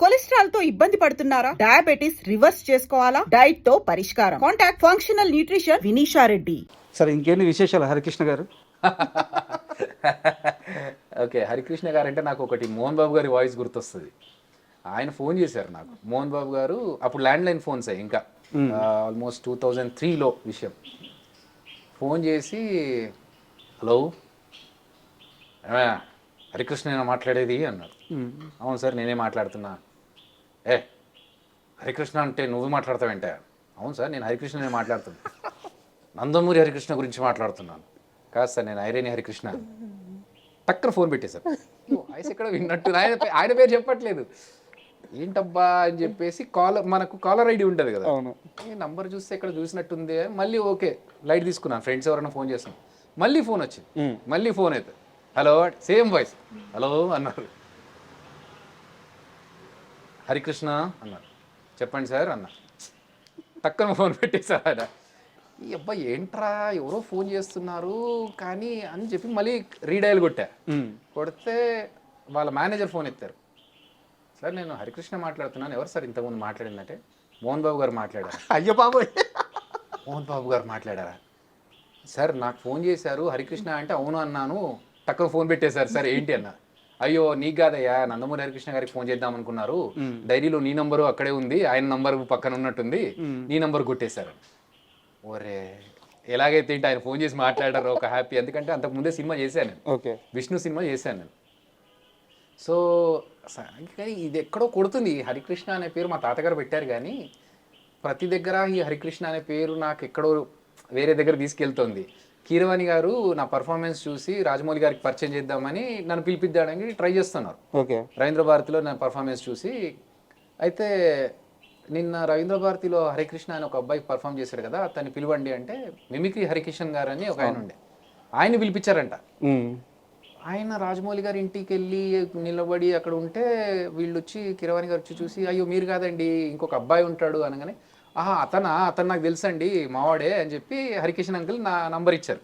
Cholesterol తో ఇబ్బంది పడుతున్నారా? డయాబెటిస్ రివర్స్ చేసుకోవాలా? డైట్ తో పరిష్కారం. Contact functional nutrition Vinisha Reddy. సరే, ఇంకేంటి విశేషాలు హరికృష్ణ గారు? ఓకే, హరికృష్ణ గారు అంటే నాకు ఒకటి మోహన్ బాబు గారి వాయిస్ గుర్తొస్తుంది. ఆయన ఫోన్ చేశారు నాకు, మోహన్ బాబు గారు. అప్పుడు ల్యాండ్ లైన్ ఫోన్స్ ఇంకా ఆల్మోస్ట్ 2003లో విషయం. ఫోన్ చేసి, హలో హరికృష్ణ మాట్లాడేది అన్నారు. అవును సార్, నేనే మాట్లాడుతున్నా. ఏ హరికృష్ణ అంటే నువ్వు మాట్లాడతావేంటే? అవును సార్, నేను హరికృష్ణనే మాట్లాడుతున్నా. నందమూరి హరికృష్ణ గురించి మాట్లాడుతున్నాను. కాదు సార్, నేను ఐరేని హరికృష్ణ. టక్కన ఫోన్ పెట్టేశారు. వాయిస్ ఎక్కడ విన్నట్టు, ఆయన పేరు చెప్పట్లేదు. ఏంటబ్బా అని చెప్పేసి మనకు కాలర్ ఐడి ఉంటుంది కదా, ఈ నంబర్ చూస్తే ఎక్కడ చూసినట్టుంది. మళ్ళీ ఓకే లైట్ తీసుకున్నాను, ఫ్రెండ్స్ ఎవరైనా ఫోన్ చేస్తాను. మళ్ళీ ఫోన్ వచ్చింది, మళ్ళీ ఫోన్ అయితే హలో, సేమ్ వాయిస్, హలో అన్నారు. హరికృష్ణ అన్నారు. చెప్పండి సార్ అన్న. టక్కన ఫోన్ పెట్టేశారు ఆయన. ఈ అబ్బాయి ఏంట్రా ఎవరో ఫోన్ చేస్తున్నారు కానీ అని చెప్పి మళ్ళీ రీడయల్ కొట్టా. కొడితే వాళ్ళ మేనేజర్ ఫోన్ ఎత్తారు. సార్, నేను హరికృష్ణ మాట్లాడుతున్నాను. ఎవరు సార్ ఇంతకుముందు మాట్లాడిందంటే? మోహన్ బాబు గారు మాట్లాడారు. అయ్యో బాబోయ్, మోహన్ బాబు గారు మాట్లాడారా? సార్, నాకు ఫోన్ చేశారు హరికృష్ణ అంటే అవును అన్నాను. టక్కన ఫోన్ పెట్టేశారు. సార్ ఏంటి అన్న. అయ్యో నీకు కాదయ్యా, నందమూరి హరికృష్ణ గారికి ఫోన్ చేద్దాం అనుకున్నారు. డైరీలో నీ నంబరు అక్కడే ఉంది, ఆయన నంబర్ పక్కన ఉన్నట్టుంది, నీ నంబర్ కొట్టేశారు. ఓరే, ఎలాగైతే ఏంటి ఆయన ఫోన్ చేసి మాట్లాడారు, ఒక హ్యాపీ. ఎందుకంటే అంతకు ముందే సినిమా చేశాను నేను, విష్ణు సినిమా చేశాను నేను. సో కానీ ఇది ఎక్కడో కొడుతుంది. హరికృష్ణ అనే పేరు మా తాతగారు పెట్టారు కానీ ప్రతి దగ్గర ఈ హరికృష్ణ అనే పేరు నాకు ఎక్కడో వేరే దగ్గర తీసుకెళ్తుంది. కీరవాణి గారు నా పర్ఫార్మెన్స్ చూసి రాజమౌళి గారికి పరిచయం చేద్దామని నన్ను పిలిపిద్దాడానికి ట్రై చేస్తున్నారు. రవీంద్ర భారతిలో నా పర్ఫార్మెన్స్ చూసి. అయితే నిన్న రవీంద్ర భారతిలో హరికృష్ణ అని ఒక అబ్బాయి పర్ఫామ్ చేశాడు కదా, అతన్ని పిలవండి అంటే మిమిక్రీ హరికిషన్ గారు అని ఒక ఆయన ఉండే, ఆయన పిలిపించారంట. ఆయన రాజమౌళి గారి ఇంటికి వెళ్ళి నిలబడి అక్కడ ఉంటే వీళ్ళు వచ్చి కీరవాణి గారు వచ్చి చూసి, అయ్యో మీరు కాదండి ఇంకొక అబ్బాయి ఉంటాడు అనగానే, అతను నాకు తెలుసండి మావాడే అని చెప్పి హరికృష్ణ అంకుల్ నా నంబర్ ఇచ్చారు.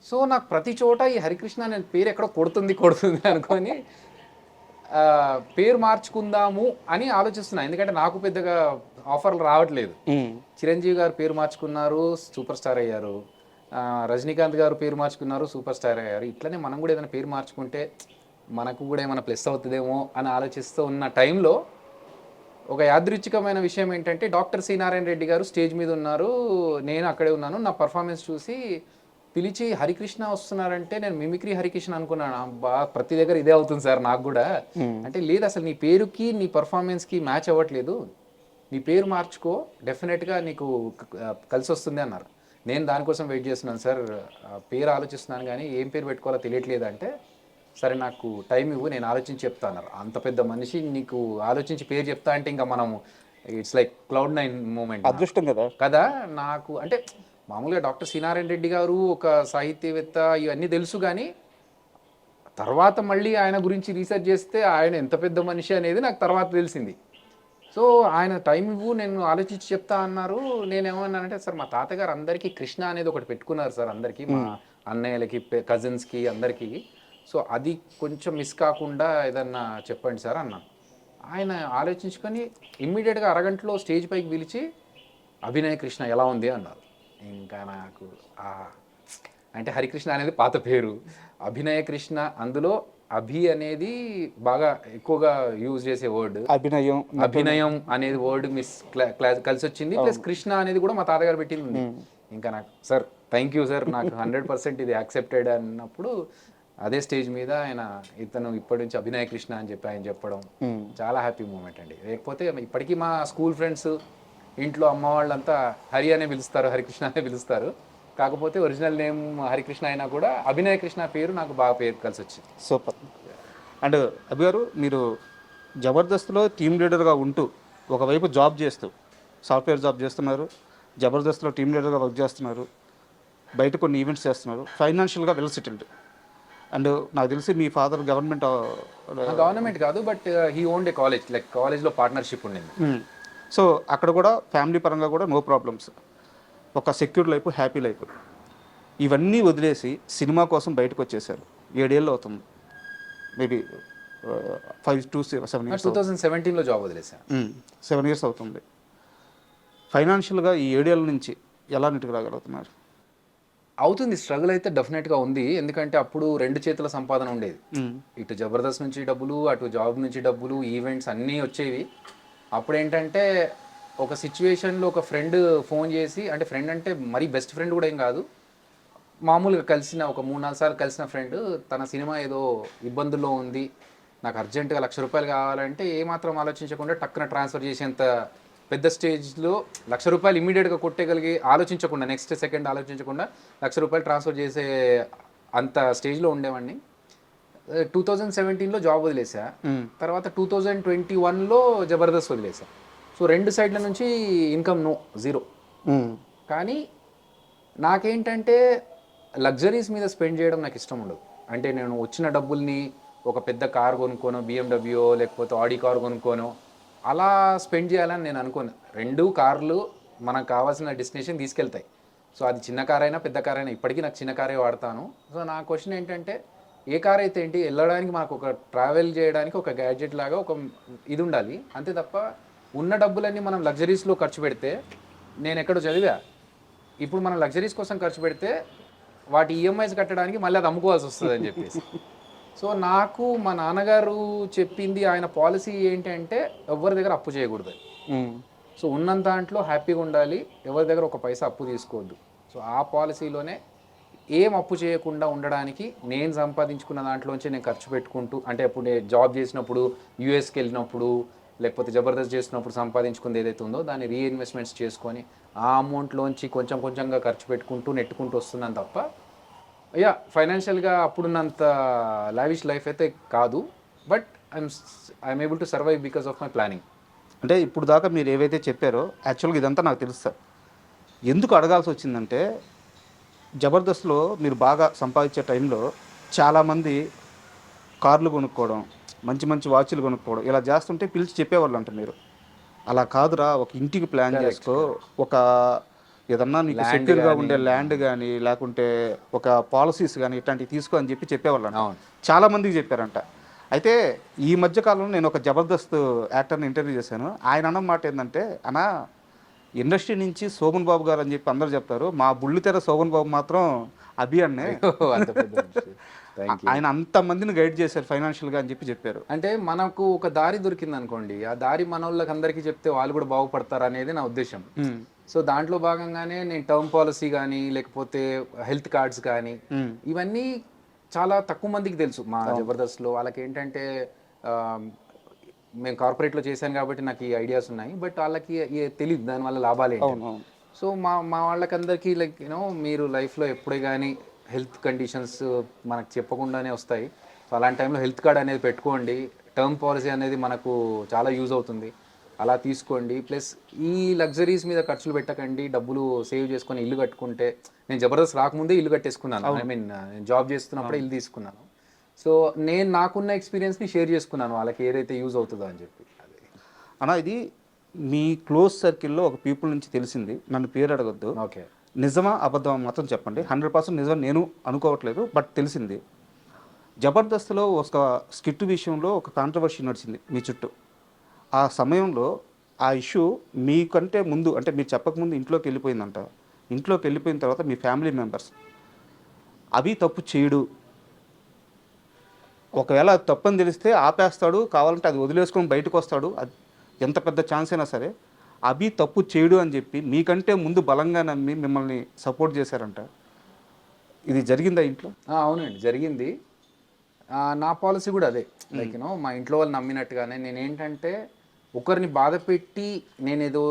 సో నాకు ప్రతి చోట ఈ హరికృష్ణ అనే పేరు ఎక్కడో కొడుతుంది అనుకొని పేరు మార్చుకుందాము అని ఆలోచిస్తున్నా. ఎందుకంటే నాకు పెద్దగా ఆఫర్లు రావట్లేదు. చిరంజీవి గారు పేరు మార్చుకున్నారు, సూపర్ స్టార్ అయ్యారు. రజనీకాంత్ గారు పేరు మార్చుకున్నారు, సూపర్ స్టార్ అయ్యారు. ఇట్లనే మనం కూడా ఏదైనా పేరు మార్చుకుంటే మనకు కూడా ఏమైనా ప్లస్ అవుతుందేమో అని ఆలోచిస్తూ ఉన్న టైంలో ఒక యాదృచ్ఛికమైన విషయం ఏంటంటే, డాక్టర్ సి నారాయణ రెడ్డి గారు స్టేజ్ మీద ఉన్నారు, నేను అక్కడే ఉన్నాను. నా పర్ఫార్మెన్స్ చూసి పిలిచి హరికృష్ణ వస్తున్నారంటే నేను మిమిక్రీ హరికృష్ణ అనుకున్నాను. అబ్బా ప్రతి దగ్గర ఇదే అవుతుంది సార్ నాకు కూడా అంటే, లేదు అసలు నీ పేరుకి నీ పర్ఫార్మెన్స్కి మ్యాచ్ అవ్వట్లేదు, నీ పేరు మార్చుకో, డెఫినెట్గా నీకు కలిసి వస్తుంది అన్నారు. నేను దానికోసం వెయిట్ చేస్తున్నాను సార్, పేరు ఆలోచిస్తున్నాను కానీ ఏం పేరు పెట్టుకోవాలో తెలియట్లేదు అంటే, సరే నాకు టైం ఇవ్వు నేను ఆలోచించి చెప్తా అన్నారు. అంత పెద్ద మనిషి నీకు ఆలోచించి పేరు చెప్తా అంటే ఇంకా మనం ఇట్స్ లైక్ క్లౌడ్ 9 మూమెంట్. అదృష్టం కదా నాకు. అంటే మామూలుగా డాక్టర్ సి నారాయణ రెడ్డి గారు ఒక సాహిత్యవేత్త ఇవన్నీ తెలుసు కానీ తర్వాత మళ్ళీ ఆయన గురించి రీసెర్చ్ చేస్తే ఆయన ఎంత పెద్ద మనిషి అనేది నాకు తర్వాత తెలిసింది. సో ఆయన టైం ఇవ్వు నేను ఆలోచించి చెప్తా అన్నారు. నేనేమన్నానంటే, సార్ మా తాతగారు అందరికీ కృష్ణ అనేది ఒకటి పెట్టుకున్నారు సార్, అందరికీ మా అన్నయ్యలకి కజిన్స్కి అందరికీ. సో అది కొంచెం మిస్ కాకుండా ఏదన్నా చెప్పండి సార్ అన్నాను. ఆయన ఆలోచించుకొని ఇమ్మీడియట్గా అరగంటలో స్టేజ్ పైకి పిలిచి అభినయ కృష్ణ ఎలా ఉంది అన్నారు. ఇంకా నాకు అంటే హరికృష్ణ అనేది పాత పేరు, అభినయ కృష్ణ, అందులో అభి అనేది బాగా ఎక్కువగా యూజ్ చేసే వర్డ్, అభినయం అనేది వర్డ్ మిస్ కలిసి వచ్చింది. ప్లస్ కృష్ణ అనేది కూడా మా తాతగారు పెట్టింది. ఇంకా నాకు సార్ థ్యాంక్ యూ సార్, నాకు 100% ఇది యాక్సెప్టెడ్ అన్నప్పుడు అదే స్టేజ్ మీద ఆయన ఇతను ఇప్పటి నుంచి అభినయ కృష్ణ అని చెప్పి ఆయన చెప్పడం చాలా హ్యాపీ మూమెంట్ అండి. లేకపోతే ఇప్పటికీ మా స్కూల్ ఫ్రెండ్స్ ఇంట్లో అమ్మ వాళ్ళంతా హరి అనే పిలుస్తారు, హరికృష్ణ అనే పిలుస్తారు. కాకపోతే ఒరిజినల్ నేమ్ హరికృష్ణ అయినా కూడా అభినయ కృష్ణ పేరు నాకు బాగా పేరు కలిసి వచ్చింది. సూపర్. అండ్ అభి గారు, మీరు జబర్దస్త్లో టీమ్ లీడర్గా ఉంటూ ఒకవైపు జాబ్ చేస్తూ సాఫ్ట్వేర్ జాబ్ చేస్తున్నారు, జబర్దస్త్లో టీమ్ లీడర్గా వర్క్ చేస్తున్నారు, బయట కొన్ని ఈవెంట్స్ చేస్తున్నారు, ఫైనాన్షియల్గా వెల్ సెటిల్డ్. అండ్ నాకు తెలిసి మీ ఫాదర్ గవర్నమెంట్ కాదు, but he owned A college, like కాలేజ్లో పార్ట్నర్షిప్ ఉండింది. సో అక్కడ కూడా ఫ్యామిలీ పరంగా కూడా నో ప్రాబ్లమ్స్, ఒక సెక్యూర్ లైఫ్, హ్యాపీ లైఫ్. ఇవన్నీ వదిలేసి సినిమా కోసం బయటకు వచ్చేసారు. 7 ఏళ్ళు అవుతుంది మేబీ 5 to 7 ఇయర్స్ 2017లో జాబ్ వదిలేసాను. 7 ఇయర్స్ అవుతుంది. ఫైనాన్షియల్గా ఈ 7 ఏళ్ళ నుంచి ఎలా నెట్టుకు రాగలుగుతున్నారు? అవుతుంది, స్ట్రగుల్ అయితే డెఫినెట్గా ఉంది. ఎందుకంటే అప్పుడు 2 చేతుల సంపాదన ఉండేది. ఇటు జబర్దస్త్ నుంచి డబ్బులు, అటు జాబ్ నుంచి డబ్బులు, ఈవెంట్స్ అన్నీ వచ్చేవి. అప్పుడు ఏంటంటే ఒక సిచ్యువేషన్లో ఒక ఫ్రెండ్ ఫోన్ చేసి, అంటే ఫ్రెండ్ అంటే మరీ బెస్ట్ ఫ్రెండ్ కూడా ఏం కాదు, మామూలుగా కలిసిన ఒక 3-4 సార్లు కలిసిన ఫ్రెండ్ తన సినిమా ఏదో ఇబ్బందుల్లో ఉంది, నాకు అర్జెంటుగా ₹1,00,000 కావాలంటే ఏమాత్రం ఆలోచించకుండా టక్కున ట్రాన్స్ఫర్ చేసేంత పెద్ద స్టేజ్లో ₹1,00,000 ఇమీడియట్గా కొట్టేయగలిగి, ఆలోచించకుండా నెక్స్ట్ సెకండ్ ఆలోచించకుండా ₹1,00,000 ట్రాన్స్ఫర్ చేసే అంత స్టేజ్లో ఉండేవాడిని. 2017లో జాబ్ వదిలేసా. తర్వాత 2021లో జబర్దస్త్ వదిలేసా. సో 2 సైడ్ల నుంచి ఇన్కమ్ జీరో. కానీ నాకేంటంటే లగ్జరీస్ మీద స్పెండ్ చేయడం నాకు ఇష్టం ఉండదు. అంటే నేను వచ్చిన డబ్బుల్ని ఒక పెద్ద కార్ కొనుక్కోనో, BMW లేకపోతే ఆడి కార్ కొనుక్కోనో అలా స్పెండ్ చేయాలని నేను అనుకోను. 2 కార్లు మనకు కావాల్సిన డెస్టినేషన్ తీసుకెళ్తాయి. సో అది చిన్న కార్ అయినా పెద్ద కార్ అయినా, ఇప్పటికీ నాకు చిన్న కారే వాడతాను. సో నా క్వశ్చన్ ఏంటంటే, ఏ కార్ అయితే ఏంటి, వెళ్ళడానికి మనకు ఒక ట్రావెల్ చేయడానికి ఒక గ్యాడ్జెట్ లాగా ఒక ఇది ఉండాలి అంతే తప్ప ఉన్న డబ్బులన్నీ మనం లగ్జరీస్లో ఖర్చు పెడితే, నేను ఎక్కడో చదివా, ఇప్పుడు మనం లగ్జరీస్ కోసం ఖర్చు పెడితే వాటి ఈఎంఐస్ కట్టడానికి మళ్ళీ అది అమ్ముకోవాల్సి వస్తుంది అని చెప్పేసి. సో నాకు మా నాన్నగారు చెప్పింది, ఆయన పాలసీ ఏంటంటే ఎవరి దగ్గర అప్పు చేయకూడదు. సో ఉన్నంత దాంట్లో హ్యాపీగా ఉండాలి, ఎవరి దగ్గర ఒక పైసా అప్పు తీసుకోవద్దు. సో ఆ పాలసీలోనే ఏం అప్పు చేయకుండా ఉండడానికి నేను సంపాదించుకున్న దాంట్లోంచి నేను ఖర్చు పెట్టుకుంటూ, అంటే అప్పుడు నేను జాబ్ చేసినప్పుడు, యూఎస్కి వెళ్ళినప్పుడు, లేకపోతే జబర్దస్త్ చేసినప్పుడు సంపాదించుకుంది ఏదైతే ఉందో దాన్ని రీఇన్వెస్ట్మెంట్స్ చేసుకొని ఆ అమౌంట్లోంచి కొంచెం కొంచెంగా ఖర్చు పెట్టుకుంటూ నెట్టుకుంటూ వస్తున్నాను తప్ప, ఫైనాన్షియల్గా అప్పుడున్నంత లావిష్ లైఫ్ అయితే కాదు. But I'm able to survive because of my planning. అంటే ఇప్పుడు దాకా మీరు ఏవైతే చెప్పారో యాక్చువల్గా ఇదంతా నాకు తెలుసు సార్. ఎందుకు అడగాల్సి వచ్చిందంటే, జబర్దస్త్లో మీరు బాగా సంపాదించే టైంలో చాలామంది కార్లు కొనుక్కోవడం, మంచి మంచి వాచ్లు కొనుక్కోవడం ఇలా చేస్తుంటే పిలిచి చెప్పేవాళ్ళు అంట మీరు. అలా కాదురా, ఒక ఇంటికి ప్లాన్ చేసుకో, ఒక ఏదన్నా నీకు సెక్యూర్గా ఉండే ల్యాండ్ కానీ లేకుంటే ఒక పాలసీస్ కానీ ఇట్లాంటివి తీసుకో అని చెప్పి చెప్పేవాళ్ళు. చాలామందికి చెప్పారంట. అయితే ఈ మధ్య కాలంలో నేను ఒక జబర్దస్త్ యాక్టర్ని ఇంటర్వ్యూ చేశాను. ఆయన అన్న మాట ఏంటంటే, అన్నా ఇండస్ట్రీ నుంచి శోభన్ బాబు గారు అని చెప్పి అందరూ చెప్తారు, మా బుల్లితెర శోభన్ బాబు మాత్రం అభి అన్నే, ఆయన అంతమందిని గైడ్ చేశారు ఫైనాన్షియల్గా అని చెప్పి చెప్పారు. అంటే మనకు ఒక దారి దొరికింది అనుకోండి, ఆ దారి మన వాళ్ళకి అందరికీ చెప్తే వాళ్ళు కూడా బాగుపడతారు అనేది నా ఉద్దేశం. సో దాంట్లో భాగంగానే నేను టర్మ్ పాలసీ కానీ లేకపోతే హెల్త్ కార్డ్స్ కానీ ఇవన్నీ చాలా తక్కువ మందికి తెలుసు మా జబర్దస్త్లో. వాళ్ళకి ఏంటంటే మేము కార్పొరేట్లో చేశాను కాబట్టి నాకు ఈ ఐడియాస్ ఉన్నాయి, బట్ వాళ్ళకి తెలియదు దానివల్ల లాభాలు ఏంటి. సో మా వాళ్ళకందరికీ లైక్ మీరు లైఫ్లో ఎప్పుడే కానీ హెల్త్ కండిషన్స్ మనకు చెప్పకుండానే వస్తాయి. సో అలాంటి టైంలో హెల్త్ కార్డ్ అనేది పెట్టుకోండి, టర్మ్ పాలసీ అనేది మనకు చాలా యూజ్ అవుతుంది, అలా తీసుకోండి. ప్లస్ ఈ లగ్జరీస్ మీద ఖర్చులు పెట్టకండి, డబ్బులు సేవ్ చేసుకొని ఇల్లు కట్టుకుంటే, నేను జబర్దస్త్ రాకముందే ఇల్లు కట్టేసుకున్నాను. ఐ మీన్ నేను జాబ్ చేస్తున్నప్పుడే ఇల్లు తీసుకున్నాను. సో నేను నాకున్న ఎక్స్పీరియన్స్ని షేర్ చేసుకున్నాను వాళ్ళకి ఏదైతే యూజ్ అవుతుందో అని చెప్పి. అన్నా ఇది మీ క్లోజ్ సర్కిల్లో ఒక పీపుల్ నుంచి తెలిసింది, నన్ను పేరు అడగొద్దు, ఓకే, నిజమా అబద్ధమా మాత్రం చెప్పండి. 100% నిజం నేను అనుకోవట్లేదు, బట్ తెలిసింది. జబర్దస్త్లో ఒక స్కిట్ విషయంలో ఒక కాంట్రవర్సీ నడిచింది మీ చుట్టూ. ఆ సమయంలో ఆ ఇష్యూ మీకంటే ముందు, అంటే మీరు చెప్పకముందు ఇంట్లోకి వెళ్ళిపోయిందంట. ఇంట్లోకి వెళ్ళిపోయిన తర్వాత మీ ఫ్యామిలీ మెంబర్స్ అవి తప్పు చేయడు, ఒకవేళ అది తప్పని తెలిస్తే ఆపేస్తాడు, కావాలంటే అది వదిలేసుకొని బయటకు వస్తాడు, అది ఎంత పెద్ద ఛాన్స్ అయినా సరే, అభి తప్పు చేయడు అని చెప్పి మీకంటే ముందు బలంగా నమ్మి మిమ్మల్ని సపోర్ట్ చేశారంట. ఇది జరిగిందా ఇంట్లో? అవునండి, జరిగింది. నా పాలసీ కూడా అదే, లైక్ మా ఇంట్లో వాళ్ళు నమ్మినట్టుగానే. నేనేంటంటే ఒకరిని బాధ పెట్టి నేనేదో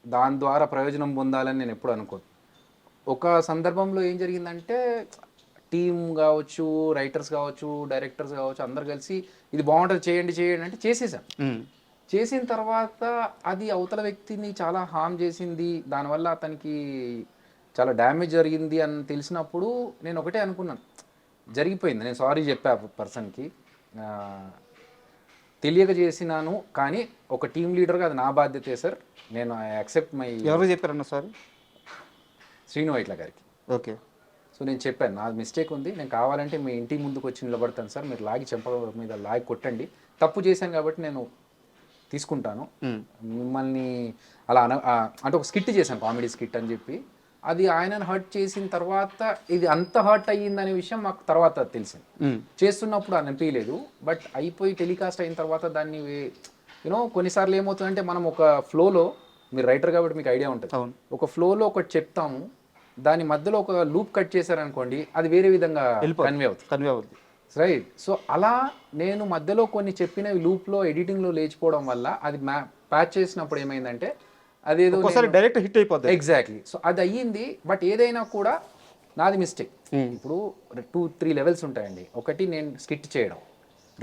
దాని ద్వారా ప్రయోజనం పొందాలని నేను ఎప్పుడు అనుకోను. ఒక సందర్భంలో ఏం జరిగిందంటే, టీమ్ కావచ్చు, రైటర్స్ కావచ్చు, డైరెక్టర్స్ కావచ్చు, అందరు కలిసి ఇది బాగుంటుంది చేయండి చేయండి అంటే చేసేసాం. చేసిన తర్వాత అది అవతల వ్యక్తిని చాలా హార్మ్ చేసింది, దానివల్ల అతనికి చాలా డ్యామేజ్ జరిగింది అని తెలిసినప్పుడు నేను ఒకటే అనుకున్నాను, జరిగిపోయింది, నేను సారీ చెప్పా పర్సన్కి, తెలియక చేసినాను, కానీ ఒక టీమ్ లీడర్గా అది నా బాధ్యతే సార్, నేను ఐ యాక్సెప్ట్ మై. ఎవరు చెప్పారన్న సారీ? శ్రీను వైట్ల గారికి. ఓకే. సో నేను చెప్పాను నా మిస్టేక్ ఉంది, నేను కావాలంటే మీ ఇంటి ముందుకు వచ్చి నిలబడతాను సార్, మీరు లాగి చెంప మీద లాగి కొట్టండి, తప్పు చేశాను కాబట్టి నేను తీసుకుంటాను మిమ్మల్ని అలా అంటే ఒక స్కిట్ చేశాను, కామెడీ స్కిట్ అని చెప్పి. అది ఆయనను హర్ట్ చేసిన తర్వాత ఇది అంత హర్ట్ అయ్యిందనే విషయం మాకు తర్వాత తెలిసింది. చేస్తున్నప్పుడు అనిపించలేదు, బట్ అయిపోయి టెలికాస్ట్ అయిన తర్వాత దాన్ని యూనో కొన్నిసార్లు ఏమవుతుందంటే మనం ఒక ఫ్లోలో, మీరు రైటర్ కాబట్టి మీకు ఐడియా ఉంటుంది, ఒక ఫ్లోలో ఒకటి చెప్తాము, దాని మధ్యలో ఒక లూప్ కట్ చేశారనుకోండి అది వేరే విధంగా కన్వే అవుతుంది, రైట్? సో అలా నేను మధ్యలో కొన్ని చెప్పిన లూప్లో ఎడిటింగ్లో లేచిపోవడం వల్ల అది ప్యాచ్ చేసినప్పుడు ఏమైందంటే అదేదో డైరెక్ట్ హిట్ అయిపోతుంది. ఎగ్జాక్ట్లీ. సో అది అయ్యింది, బట్ ఏదైనా కూడా నాది మిస్టేక్. ఇప్పుడు 2-3 లెవెల్స్ ఉంటాయండి. ఒకటి నేను స్కిట్ చేయడం,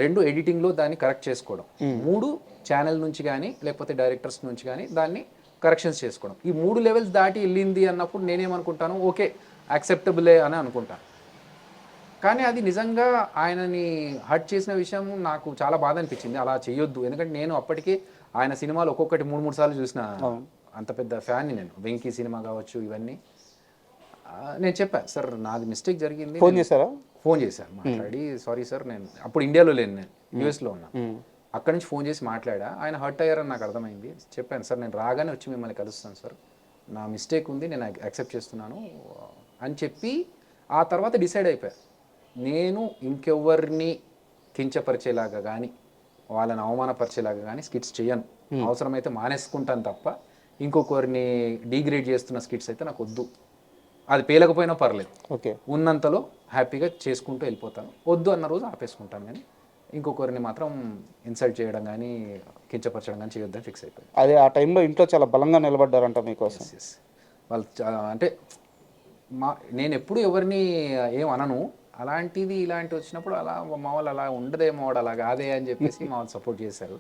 2 ఎడిటింగ్లో దాన్ని కరెక్ట్ చేసుకోవడం, 3 ఛానల్ నుంచి కానీ లేకపోతే డైరెక్టర్స్ నుంచి కానీ దాన్ని కరెక్షన్స్ చేసుకోవడం. ఈ 3 లెవెల్స్ దాటి వెళ్ళింది అన్నప్పుడు నేనేమనుకుంటాను, ఓకే యాక్సెప్టబులే అని అనుకుంటాను. కానీ అది నిజంగా ఆయనని హర్ట్ చేసిన విషయం నాకు చాలా బాధ అనిపించింది. అలా చేయొద్దు, ఎందుకంటే నేను అప్పటికే ఆయన సినిమాలు ఒక్కొక్కటి 3-3 సార్లు చూసిన అంత పెద్ద ఫ్యాన్ని నేను. వెంకీ సినిమా కావచ్చు ఇవన్నీ. నేను చెప్పాను సార్ నాది మిస్టేక్ జరిగింది. ఫోన్ చేశాను మాట్లాడి, సారీ సార్ నేను అప్పుడు ఇండియాలో లేను, నేను యూఎస్లో ఉన్నా. అక్కడి నుంచి ఫోన్ చేసి మాట్లాడా. ఆయన హర్ట్ అయ్యారని నాకు అర్థమైంది. చెప్పాను సార్ నేను రాగానే వచ్చి మిమ్మల్ని కలుస్తాను సార్, నా మిస్టేక్ ఉంది, నేను యాక్సెప్ట్ చేస్తున్నాను అని చెప్పి ఆ తర్వాత డిసైడ్ అయిపోయా, నేను ఇంకెవరిని కించపరిచేలాగా కానీ వాళ్ళని అవమానపరిచేలాగా కానీ స్కిట్స్ చేయను. అవసరమైతే మానేసుకుంటాను తప్ప ఇంకొకరిని డీగ్రేడ్ చేస్తున్న స్కిట్స్ అయితే నాకు వద్దు. అది పేలకపోయినా పర్లేదు, ఓకే, ఉన్నంతలో హ్యాపీగా చేసుకుంటూ వెళ్ళిపోతాను. వద్దు అన్న రోజు ఆపేసుకుంటాను, కానీ ఇంకొకరిని మాత్రం ఇన్సల్ట్ చేయడం కానీ కించపరచడం కానీ చేయొద్దని ఫిక్స్ అయిపోయింది. అదే ఆ టైంలో ఇంట్లో చాలా బలంగా నిలబడ్డారంట మీకోసం. వాళ్ళు అంటే నేను ఎప్పుడు ఎవరిని ఏం అనను, అలాంటిది ఇలాంటి వచ్చినప్పుడు అలా మా వాళ్ళు అలా ఉండదేమో, వాడు అలా కాదే అని చెప్పేసి మా వాళ్ళు సపోర్ట్ చేశారు.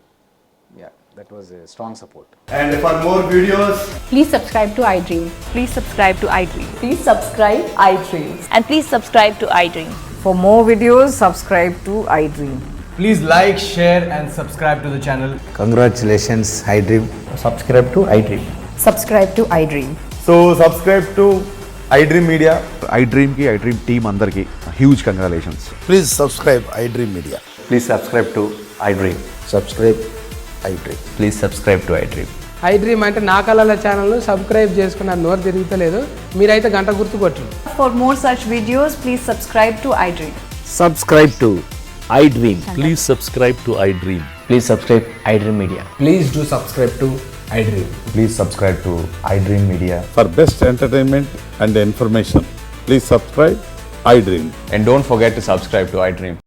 Yeah, that was a strong support. And for more videos, please subscribe to iDream. Please subscribe to iDream. Please subscribe iDream. And please subscribe to iDream. For more videos, subscribe to iDream. please like, share and subscribe to the channel. Congratulations, iDream. Subscribe to iDream. Subscribe to iDream. So subscribe to iDream Media. iDream ki iDream team andarki huge congratulations. Please subscribe iDream Media. Please subscribe to iDream. Subscribe iDream. Please subscribe to iDream. iDream అంటే నా కళల ఛానల్ను subscribe చేసుకున్న నోరు తిరుగుతలేదు, మీరైతే గంట గుర్తు కొట్టండి. For more such videos, please subscribe to iDream. Subscribe to iDream. Please subscribe to iDream. Please subscribe iDream Media. Please do subscribe to iDream. Please subscribe to iDream Media. For best entertainment and information, please subscribe iDream. And don't forget to subscribe to iDream.